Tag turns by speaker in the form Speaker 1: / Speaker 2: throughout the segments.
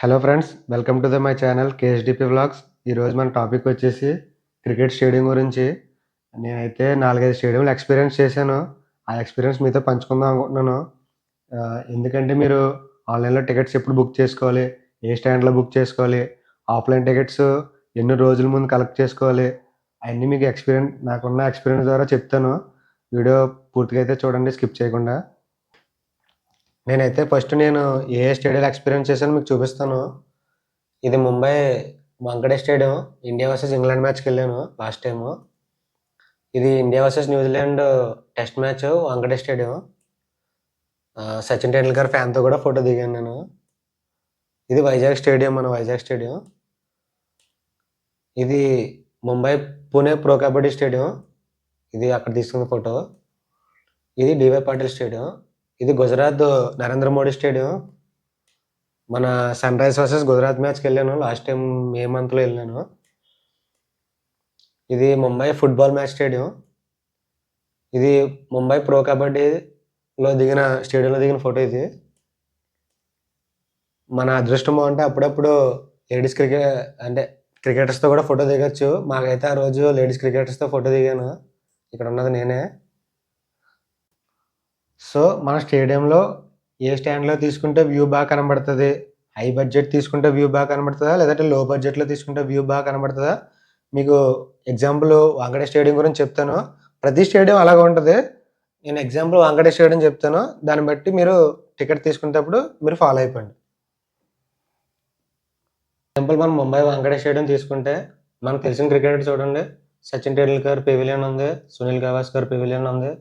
Speaker 1: Hello friends, welcome to my channel KSDP vlogs. ఈరోజు మన topic వచ్చేసి క్రికెట్ స్టేడియం గురించి. నేనైతే 4-5 స్టేడియంలు ఎక్స్పీరియన్స్ చేశాను. ఆ ఎక్స్పీరియన్స్ మీతో పంచుకుందాం అనుకుంటున్నాను. ఎందుకంటే మీరు ఆన్లైన్లో టికెట్స్ ఎప్పుడు బుక్ చేసుకోవాలి, ఏ స్టాండ్లో బుక్ చేసుకోవాలి, ఆఫ్లైన్ టికెట్స్ ఎన్ని రోజుల ముందు కలెక్ట్ చేసుకోవాలి, అవన్నీ మీకు నాకున్న ఎక్స్పీరియన్స్ ద్వారా చెప్తాను. వీడియో పూర్తిగా అయితే చూడండి, స్కిప్ చేయకుండా. నేనైతే ఫస్ట్ నేను ఏ స్టేడియంలో ఎక్స్పీరియన్స్ చేశానో మీకు చూపిస్తాను. ఇది Mumbai Wankhede stadium. India versus England మ్యాచ్కి వెళ్ళాను లాస్ట్ టైము. ఇది India versus New Zealand test match, Wankhede stadium. Sachin Tendulkar ఫ్యాన్తో కూడా ఫోటో దిగాను నేను. ఇది వైజాగ్ స్టేడియం, మన వైజాగ్ స్టేడియం. ఇది ముంబై పూణే ప్రో కబడ్డీ స్టేడియం. ఇది అక్కడ తీసుకున్న ఫోటో. ఇది డివై పాటిల్ స్టేడియం. ఇది గుజరాత్ నరేంద్ర మోడీ స్టేడియం. మన సన్ రైజ్ వర్సెస్ గుజరాత్ మ్యాచ్కి వెళ్ళాను లాస్ట్ టైం, మే మంత్లో వెళ్ళాను. ఇది ముంబై ఫుట్బాల్ మ్యాచ్ స్టేడియం. ఇది ముంబై ప్రో కబడ్డీలో స్టేడియంలో దిగిన ఫోటో ఇది. మన అదృష్టం అంటే అప్పుడప్పుడు లేడీస్ క్రికెటర్స్తో కూడా ఫోటో దిగచ్చు. మాకైతే ఆ రోజు లేడీస్ క్రికెటర్స్తో ఫోటో దిగాను. ఇక్కడ ఉన్నది నేనే. సో మన స్టేడియంలో ఏ స్టాండ్లో తీసుకుంటే వ్యూ బాగా కనబడుతుంది, హై బడ్జెట్ తీసుకుంటే వ్యూ బాగా కనబడుతుందా, లేదంటే లో బడ్జెట్లో తీసుకుంటే వ్యూ బాగా కనబడుతుందా, మీకు ఎగ్జాంపుల్ వాంకడే స్టేడియం గురించి చెప్తాను. ప్రతి స్టేడియం అలాగే ఉంటుంది. నేను ఎగ్జాంపుల్ వాంకడే స్టేడియం చెప్తాను, దాన్ని బట్టి మీరు టికెట్ తీసుకునేటప్పుడు మీరు ఫాలో అయిపోండి. ఎగ్జాంపుల్ మనం ముంబై వాంకడే స్టేడియం తీసుకుంటే మనకు తెలిసిన క్రికెటర్ చూడండి. సచిన్ టెండూల్కర్ పెవిలియన్ ఉంది, సునీల్ గవాస్కర్ పెవిలియన్ ఉంది,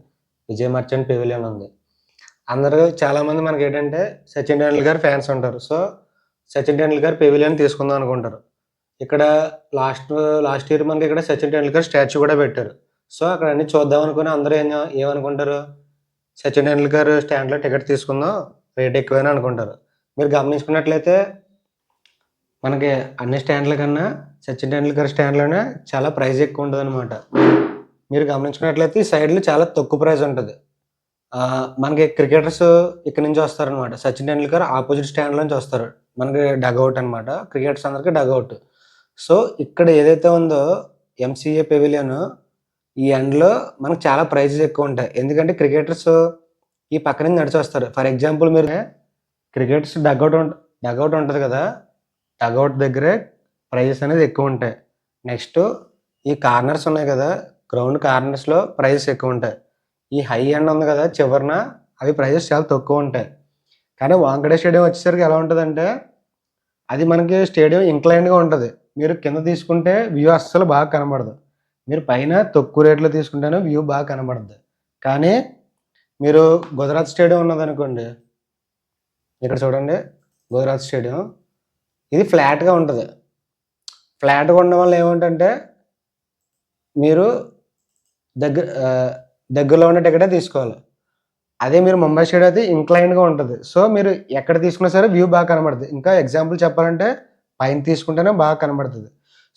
Speaker 1: విజయ్ మర్చెంట్ పెవిలియన్ ఉంది. చాలామంది మనకి ఏంటంటే సచిన్ టెండూల్కర్ ఫ్యాన్స్ ఉంటారు. సో సచిన్ టెండూల్కర్ పెవిలియన్ తీసుకుందాం అనుకుంటారు. ఇక్కడ లాస్ట్ ఇయర్ మనకి ఇక్కడ సచిన్ టెండూల్కర్ స్టాచ్యూ కూడా పెట్టారు. సో అక్కడ అన్ని చూద్దాం అనుకుని అందరూ ఏమనుకుంటారు, సచిన్ టెండూల్కర్ స్టాండ్లో టికెట్ తీసుకుందాం, రేట్ ఎక్కువైనా అనుకుంటారు. మీరు గమనించుకున్నట్లయితే మనకి అన్ని స్టాండ్ల కన్నా సచిన్ టెండూల్కర్ స్టాండ్లోనే చాలా ప్రైస్ ఎక్కువ ఉంటుంది అనమాట. మీరు గమనించుకున్నట్లయితే ఈ సైడ్లో చాలా తక్కువ ప్రైస్ ఉంటుంది. మనకి క్రికెటర్స్ ఇక్కడ నుంచి వస్తారనమాట. సచిన్ టెండూల్కర్ ఆపోజిట్ స్టాండ్ నుంచి వస్తారు. మనకి డగౌట్ అనమాట, క్రికెటర్స్ అందరికి డగౌట్. సో ఇక్కడ ఏదైతే ఉందో ఎంసీఏ పెవిలియన్, ఈ ఎండ్లో మనకు చాలా ప్రైజెస్ ఎక్కువ ఉంటాయి. ఎందుకంటే క్రికెటర్స్ ఈ పక్క నుంచి నడిచి వస్తారు. ఫర్ ఎగ్జాంపుల్ మీరు క్రికెటర్స్ డగౌట్ ఉంటుంది కదా, డగౌట్ దగ్గరే ప్రైజెస్ అనేది ఎక్కువ ఉంటాయి. నెక్స్ట్ ఈ కార్నర్స్ ఉన్నాయి కదా, గ్రౌండ్ కార్నర్స్లో ప్రైజెస్ ఎక్కువ ఉంటాయి. ఈ హై ఎండ్ ఉంది కదా చివరిన, అవి ప్రైజెస్ చాలా తక్కువ ఉంటాయి. కానీ వాంకడే స్టేడియం వచ్చేసరికి ఎలా ఉంటుందంటే, అది మనకి స్టేడియం ఇంక్లైన్డ్గా ఉంటుంది. మీరు కింద తీసుకుంటే వ్యూ అస్సలు బాగా కనబడదు. మీరు పైన తక్కువ రేట్లో తీసుకుంటేనే వ్యూ బాగా కనబడుతుంది. కానీ మీరు గుజరాత్ స్టేడియం ఉన్నదనుకోండి, ఇక్కడ చూడండి గుజరాత్ స్టేడియం, ఇది ఫ్లాట్గా ఉంటుంది. ఫ్లాట్గా ఉండడం వల్ల ఏమిటంటే మీరు దగ్గరలో ఉన్న టికెటే తీసుకోవాలి. అదే మీరు ముంబై స్టేడియం అయితే ఇంక్లైన్డ్గా ఉంటుంది. సో మీరు ఎక్కడ తీసుకున్నా సరే వ్యూ బాగా కనబడుతుంది. ఇంకా ఎగ్జాంపుల్ చెప్పాలంటే పైన తీసుకుంటేనే బాగా కనబడుతుంది.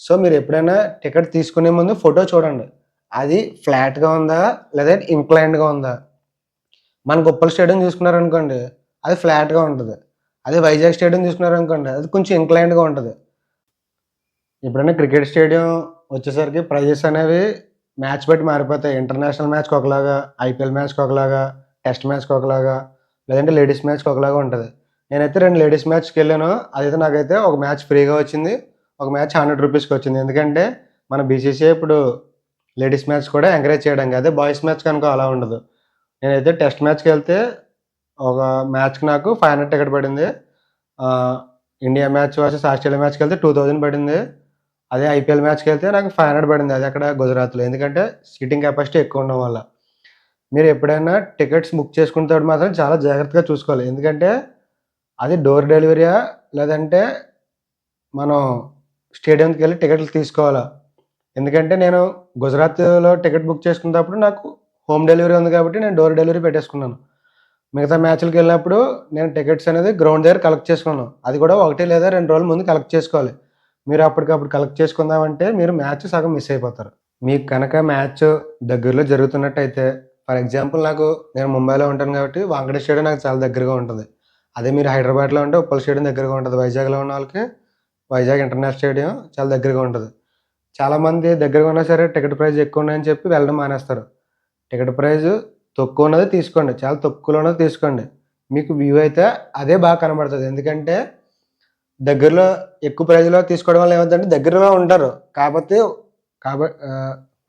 Speaker 1: సో మీరు ఎప్పుడైనా టికెట్ తీసుకునే ముందు ఫోటో చూడండి, అది ఫ్లాట్గా ఉందా లేదా ఇంక్లైన్డ్గా ఉందా. మన ఉప్పల్ స్టేడియం తీసుకున్నారనుకోండి, అది ఫ్లాట్గా ఉంటుంది. అదే వైజాగ్ స్టేడియం తీసుకున్నారనుకోండి, అది కొంచెం ఇంక్లైన్డ్గా ఉంటుంది. ఎప్పుడైనా క్రికెట్ స్టేడియం వచ్చేసరికి ప్రైజెస్ అనేవి మ్యాచ్ బట్టి మారిపోతాయి. ఇంటర్నేషనల్ మ్యాచ్కి ఒకలాగా, ఐపీఎల్ మ్యాచ్కి ఒకలాగా, టెస్ట్ మ్యాచ్కి ఒకలాగా, లేదంటే లేడీస్ మ్యాచ్కి ఒకలాగా ఉంటుంది. నేనైతే 2 లేడీస్ మ్యాచ్కి వెళ్ళాను. అదైతే నాకైతే ఒక మ్యాచ్ ఫ్రీగా వచ్చింది, ఒక మ్యాచ్ 100 రూపీస్కి వచ్చింది. ఎందుకంటే మన బీసీసీఐ ఇప్పుడు లేడీస్ మ్యాచ్ కూడా ఎంకరేజ్ చేయడానికి. అదే బాయ్స్ మ్యాచ్ కనుక అలా ఉండదు. నేనైతే టెస్ట్ మ్యాచ్కి వెళ్తే ఒక మ్యాచ్కి నాకు 500 టికెట్ పడింది. ఇండియా మ్యాచ్ వర్సెస్ ఆస్ట్రేలియా మ్యాచ్కి వెళ్తే 2000 పడింది. అదే ఐపీఎల్ మ్యాచ్కి వెళ్తే నాకు 500 పడింది. అది అక్కడ గుజరాత్లో. ఎందుకంటే సీటింగ్ కెపాసిటీ ఎక్కువ ఉండడం వల్ల. మీరు ఎప్పుడైనా టికెట్స్ బుక్ చేసుకునేటప్పుడు మాత్రం చాలా జాగ్రత్తగా చూసుకోవాలి. ఎందుకంటే అది డోర్ డెలివరీయా లేదంటే మనం స్టేడియంకి వెళ్ళి టికెట్లు తీసుకోవాలా. ఎందుకంటే నేను గుజరాత్లో టికెట్ బుక్ చేసుకున్నప్పుడు నాకు హోమ్ డెలివరీ ఉంది కాబట్టి నేను డోర్ డెలివరీ పెట్టేసుకున్నాను. మిగతా మ్యాచ్లకు వెళ్ళినప్పుడు నేను టికెట్స్ అనేది గ్రౌండ్ దగ్గర కలెక్ట్ చేసుకున్నాను. అది కూడా 1 లేదా 2 రోజుల ముందు కలెక్ట్ చేసుకోవాలి. మీరు అప్పటికప్పుడు కలెక్ట్ చేసుకుందామంటే మీరు మ్యాచ్ సగం మిస్ అయిపోతారు. మీకు కనుక మ్యాచ్ దగ్గరలో జరుగుతున్నట్టయితే, ఫర్ ఎగ్జాంపుల్ నేను ముంబైలో ఉంటాను కాబట్టి వాంకడే స్టేడియం నాకు చాలా దగ్గరగా ఉంటుంది. అదే మీరు హైదరాబాద్లో ఉంటే ఉప్పల్ స్టేడియం దగ్గరగా ఉంటుంది. వైజాగ్లో ఉన్న వాళ్ళకి వైజాగ్ ఇంటర్నేషనల్ స్టేడియం చాలా దగ్గరగా ఉంటుంది. చాలామంది దగ్గరగా ఉన్నా సరే టికెట్ ప్రైస్ ఎక్కువ ఉన్నాయని చెప్పి వెళ్ళడం మానేస్తారు. టికెట్ ప్రైస్ తక్కువ ఉన్నది తీసుకోండి, చాలా తక్కువలో ఉన్నది తీసుకోండి. మీకు వ్యూ అయితే అదే బాగా కనబడుతుంది. ఎందుకంటే దగ్గరలో ఎక్కువ ప్రైజ్లో తీసుకోవడం వల్ల ఏమవుతుందంటే దగ్గరలో ఉంటారు కాకపోతే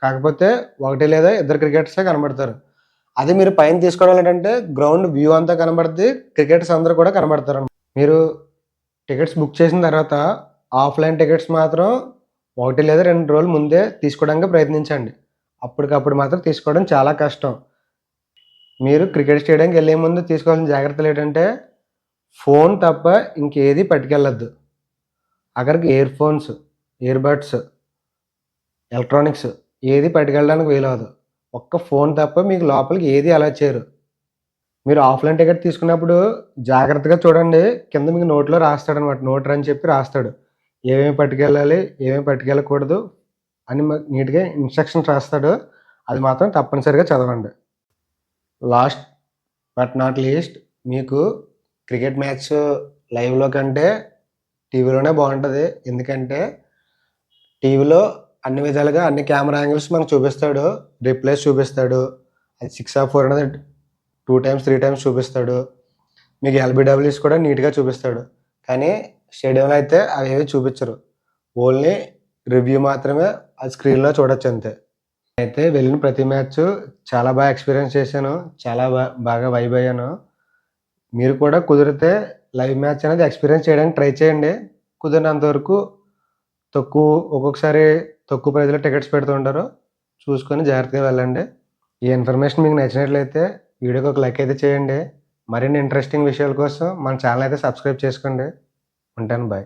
Speaker 1: కాకపోతే ఒకటి లేదా ఇద్దరు క్రికెటర్సే కనబడతారు. అదే మీరు పైన తీసుకోవడం ఏంటంటే గ్రౌండ్ వ్యూ అంతా కనబడుతుంది, క్రికెటర్స్ అందరూ కూడా కనబడతారు. మీరు టికెట్స్ బుక్ చేసిన తర్వాత ఆఫ్లైన్ టికెట్స్ మాత్రం 1 లేదా 2 రోజులు ముందే తీసుకోవడానికి ప్రయత్నించండి. అప్పటికప్పుడు మాత్రం తీసుకోవడం చాలా కష్టం. మీరు క్రికెట్ స్టేడియంకి వెళ్ళే ముందు తీసుకోవాల్సిన జాగ్రత్తలు ఏంటంటే ఫోన్ తప్ప ఇంకేది పట్టుకెళ్ళొద్దు. అక్కడికి ear phones, ear buds, electronics ఏది పట్టుకెళ్ళడానికి వీలవదు. ఒక్క ఫోన్ తప్ప మీకు లోపలికి ఏది అలౌ చేయరు. మీరు ఆఫ్లైన్ టికెట్ తీసుకున్నప్పుడు జాగ్రత్తగా చూడండి. కింద మీకు నోట్లో రాస్తాడనమాట. నోటర్ అని చెప్పి రాస్తాడు. ఏమేమి పట్టుకెళ్ళాలి, ఏమేమి పట్టుకెళ్ళకూడదు అని నీట్‌గా ఇన్‌స్ట్రక్షన్స్ రాస్తాడు. అది మాత్రం తప్పనిసరిగా చదవండి. లాస్ట్ బట్ నాట్ లీస్ట్, మీకు క్రికెట్ మ్యాచ్ లైవ్‌లో కంటే టీవీలోనే బాగుంటుంది. ఎందుకంటే టీవీలో అన్ని విధాలుగా అన్ని కెమెరా యాంగిల్స్ మనకు చూపిస్తాడు, రిప్లేస్ చూపిస్తాడు. అది 6 ఆర్ 4 అనేది 2 టైమ్స్ 3 టైమ్స్ చూపిస్తాడు. మీకు ఎల్బిడబ్ల్యూస్ కూడా నీట్‌గా చూపిస్తాడు. కానీ స్టేడియంలో అయితే అవేవి చూపించరు. ఓన్లీ రివ్యూ మాత్రమే అది స్క్రీన్‌లో చూడొచ్చు అంతే. అయితే వెళ్ళిన ప్రతి మ్యాచ్ చాలా బాగా ఎక్స్పీరియన్స్ చేశాను. చాలా బాగా వైబ్ అయ్యాను. మీరు కూడా కుదిరితే లైవ్ మ్యాచ్ అనేది ఎక్స్పీరియన్స్ చేయడానికి ట్రై చేయండి. కుదిరినంత వరకు ఒక్కొక్కసారి తక్కువ ప్రైస్‌లో టికెట్స్ పెడుతూ ఉంటారు. చూసుకొని జాగ్రత్తగా వెళ్ళండి. ఈ ఇన్ఫర్మేషన్ మీకు నచ్చినట్లయితే వీడియోకి ఒక లైక్ అయితే చేయండి. మరిన్ని ఇంట్రెస్టింగ్ విషయాల కోసం మన ఛానల్ అయితే సబ్స్క్రైబ్ చేసుకోండి. ఉంటాను. బాయ్.